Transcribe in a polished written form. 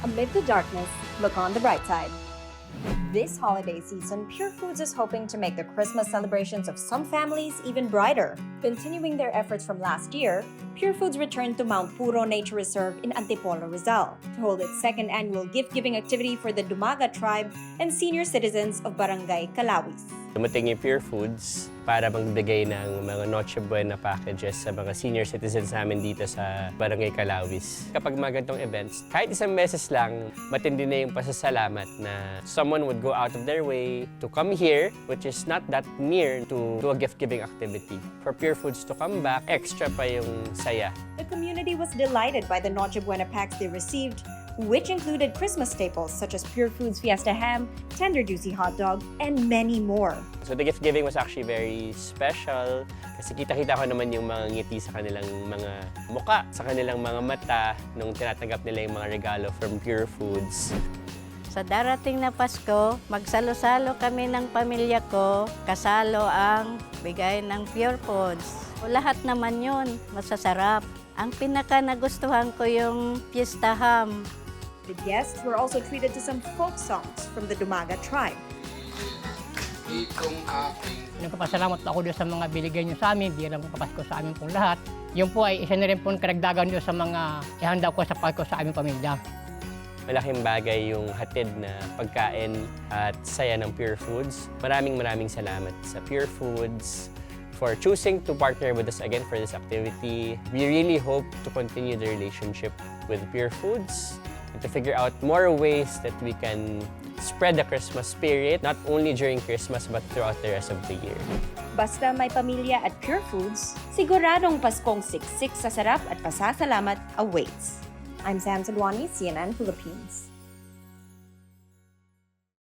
Amid the darkness, look on the bright side. This holiday season, Purefoods is hoping to make the Christmas celebrations of some families even brighter. Continuing their efforts from last year, Purefoods returned to Mount Purro Nature Reserve in Antipolo, Rizal to hold its second annual gift-giving activity for the Dumaga tribe and senior citizens of Barangay Calawis. Dumating yung Purefoods para magbigay ng mga Noche Buena packages sa mga senior citizens namin dito sa Barangay Calawis. Kapag mga ganitong events, kahit isang beses lang, matindi na yung pasasalamat na someone would go out of their way to come here, which is not that near to a gift-giving activity. For Purefoods to come back, extra pa yung saya. The community was delighted by the Noche Buena packs they received, which included Christmas staples such as Purefoods Fiesta Ham, Tender Juicy Hot Dog, and many more. So the gift giving was actually very special kasi kita-kita ko naman yung mga ngiti sa kanilang mga muka, sa kanilang mga mata nung tinatanggap nila yung mga regalo from Purefoods. Sa darating na Pasko, magsalo-salo kami ng pamilya ko, kasalo ang bigay ng Purefoods. Lahat naman yun, masasarap. Ang pinaka nagustuhan ko yung Fiesta Ham. The guests were also treated to some folk songs from the Dumaga tribe. Nagpapasalamat ako doon sa mga binigay niyo sa amin, bilang kapasko sa amin pong lahat. Yun po ay isa na rin pong karagdagan doon sa mga ihanda ko sa Pasko sa aming pamilya. Malaking bagay yung hatid na pagkain at saya ng Purefoods. Maraming salamat sa Purefoods for choosing to partner with us again for this activity. We really hope to continue the relationship with Purefoods and to figure out more ways that we can spread the Christmas spirit, not only during Christmas but throughout the rest of the year. Basta may pamilya at Purefoods, siguradong Paskong siksik sa sarap at pasasalamat awaits. I'm Sam Sadwani, CNN Philippines.